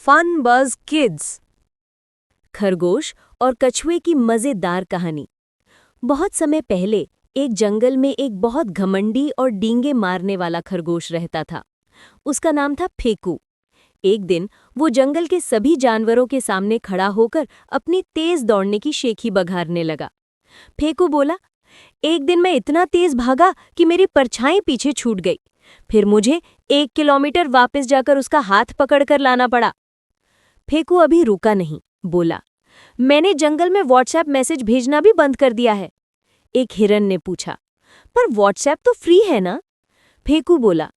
Fun buzz kids. खरगोश और कछुए की मजेदार कहानी। बहुत समय पहले एक जंगल में एक बहुत घमंडी और डींगे मारने वाला खरगोश रहता था। उसका नाम था फेकू। एक दिन वो जंगल के सभी जानवरों के सामने खड़ा होकर अपनी तेज दौड़ने की शेखी बघारने लगा। फेकू बोला, एक दिन मैं इतना तेज भागा कि मेरी परछाई पीछे छूट गई। फिर मुझे 1 किलोमीटर वापस जाकर उसका हाथ पकड़कर लाना पड़ा। फेकू अभी रुका नहीं, बोला, मैंने जंगल में व्हाट्सएप मैसेज भेजना भी बंद कर दिया है। एक हिरन ने पूछा, पर व्हाट्सएप तो फ्री है ना? फेकू बोला,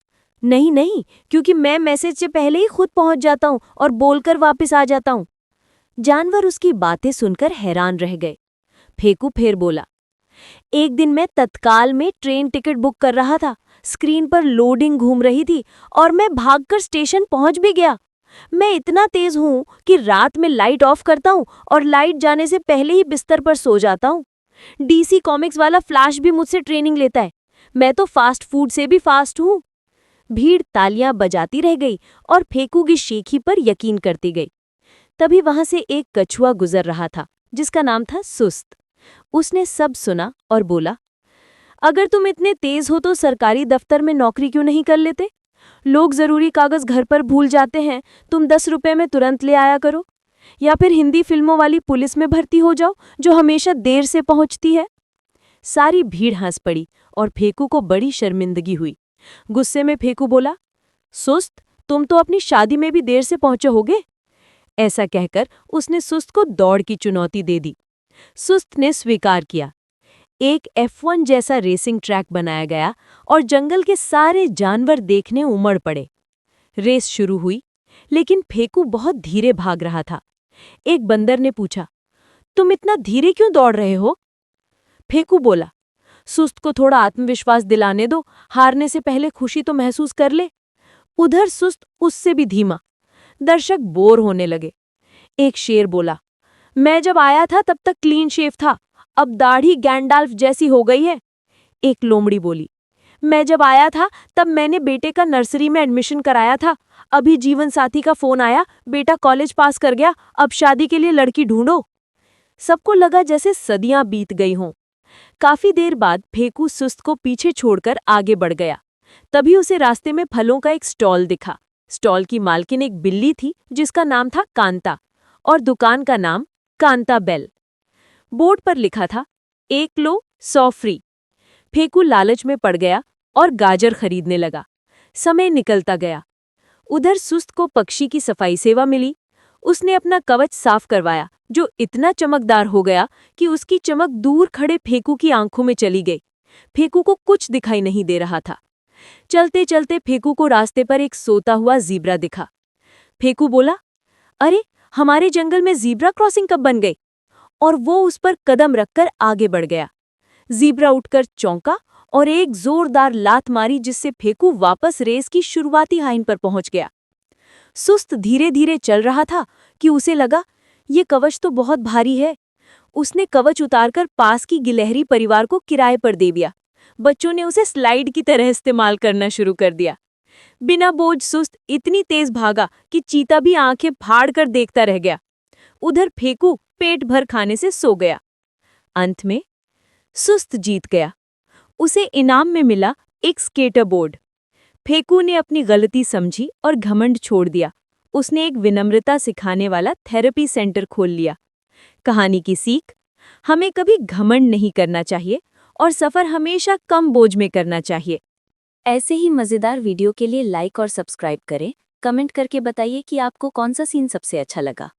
नहीं नहीं, क्योंकि मैं मैसेज से पहले ही खुद पहुंच जाता हूं और बोलकर वापस आ जाता हूं। जानवर उसकी बातें सुनकर हैरान रह गए। फेकू फिर बोला, एक दिन मैं तत्काल में ट्रेन टिकट बुक कर रहा था। स्क्रीन पर लोडिंग घूम रही थी और मैं भागकर स्टेशन पहुंच भी गया। मैं इतना तेज हूं कि रात में लाइट ऑफ करता हूं और लाइट जाने से पहले ही बिस्तर पर सो जाता हूं। डीसी कॉमिक्स वाला फ्लैश भी मुझसे ट्रेनिंग लेता है। मैं तो फास्ट फूड से भी फास्ट हूं। भीड़ तालियां बजाती रह गई और फेकू की शेखी पर यकीन करती गई। तभी वहां से एक कछुआ गुजर रहा था जिसका नाम था सुस्त। उसने सब सुना और बोला, अगर तुम इतने तेज हो तो सरकारी दफ्तर में नौकरी क्यों नहीं कर लेते? लोग जरूरी कागज घर पर भूल जाते हैं, तुम 10 रुपए में तुरंत ले आया करो। या फिर हिंदी फिल्मों वाली पुलिस में भर्ती हो जाओ जो हमेशा देर से पहुंचती है। सारी भीड़ हंस पड़ी और फेकू को बड़ी शर्मिंदगी हुई। गुस्से में फेकू बोला, सुस्त, तुम तो अपनी शादी में भी देर से पहुंचे होगे। ऐसा कहकर उसने सुस्त को दौड़ की चुनौती दे दी। सुस्त ने स्वीकार किया। एक F1 जैसा रेसिंग ट्रैक बनाया गया और जंगल के सारे जानवर देखने उमड़ पड़े। रेस शुरू हुई, लेकिन फेकू बहुत धीरे भाग रहा था। एक बंदर ने पूछा, तुम इतना धीरे क्यों दौड़ रहे हो? फेकू बोला, सुस्त को थोड़ा आत्मविश्वास दिलाने दो, हारने से पहले खुशी तो महसूस कर ले। उधर सुस्त उससे भी धीमा। दर्शक बोर होने लगे। एक शेर बोला, मैं जब आया था तब तक क्लीन शेव था, अब दाढ़ी गैंडाल्फ जैसी हो गई है। एक लोमड़ी बोली, मैं जब आया था तब मैंने बेटे का नर्सरी में एडमिशन कराया था। अभी जीवन साथी का फोन आया, बेटा कॉलेज पास कर गया, अब शादी के लिए लड़की ढूंढो। सबको लगा जैसे सदियां बीत गई हों। काफी देर बाद फेकू सुस्त को पीछे छोड़कर आगे बढ़ गया। तभी उसे रास्ते में फलों का एक स्टॉल दिखा। स्टॉल की मालकिन एक बिल्ली थी जिसका नाम था कांता और दुकान का नाम कांता बेल। बोर्ड पर लिखा था, 1 लो 100 फ्री। फेकू लालच में पड़ गया और गाजर खरीदने लगा। समय निकलता गया। उधर सुस्त को पक्षी की सफाई सेवा मिली। उसने अपना कवच साफ करवाया जो इतना चमकदार हो गया कि उसकी चमक दूर खड़े फेकू की आंखों में चली गई। फेकू को कुछ दिखाई नहीं दे रहा था। चलते चलते फेकू को रास्ते पर एक सोता हुआ ज़ीब्रा दिखा। फेकू बोला, अरे, हमारे जंगल में ज़ीब्रा क्रॉसिंग कब बन गई? और वो उस पर कदम रखकर आगे बढ़ गया। ज़ीब्रा उठकर चौंका और एक जोरदार लात मारी जिससे फेकू वापस रेस की शुरुआती लाइन पर पहुंच गया। सुस्त धीरे धीरे चल रहा था कि उसे लगा, ये कवच तो बहुत भारी है। उसने कवच उतारकर पास की गिलहरी परिवार को किराए पर दे दिया। बच्चों ने उसे स्लाइड की तरह इस्तेमाल करना शुरू कर दिया। बिना बोझ सुस्त इतनी तेज भागा कि चीता भी आंखें फाड़ कर देखता रह गया। उधर फेकू पेट भर खाने से सो गया। अंत में सुस्त जीत गया। उसे इनाम में मिला एक स्केटर बोर्ड। फेकू ने अपनी गलती समझी और घमंड छोड़ दिया। उसने एक विनम्रता सिखाने वाला थेरेपी सेंटर खोल लिया। कहानी की सीख, हमें कभी घमंड नहीं करना चाहिए और सफर हमेशा कम बोझ में करना चाहिए। ऐसे ही मजेदार वीडियो के लिए लाइक और सब्सक्राइब करें। कमेंट करके बताइए कि आपको कौन सा सीन सबसे अच्छा लगा।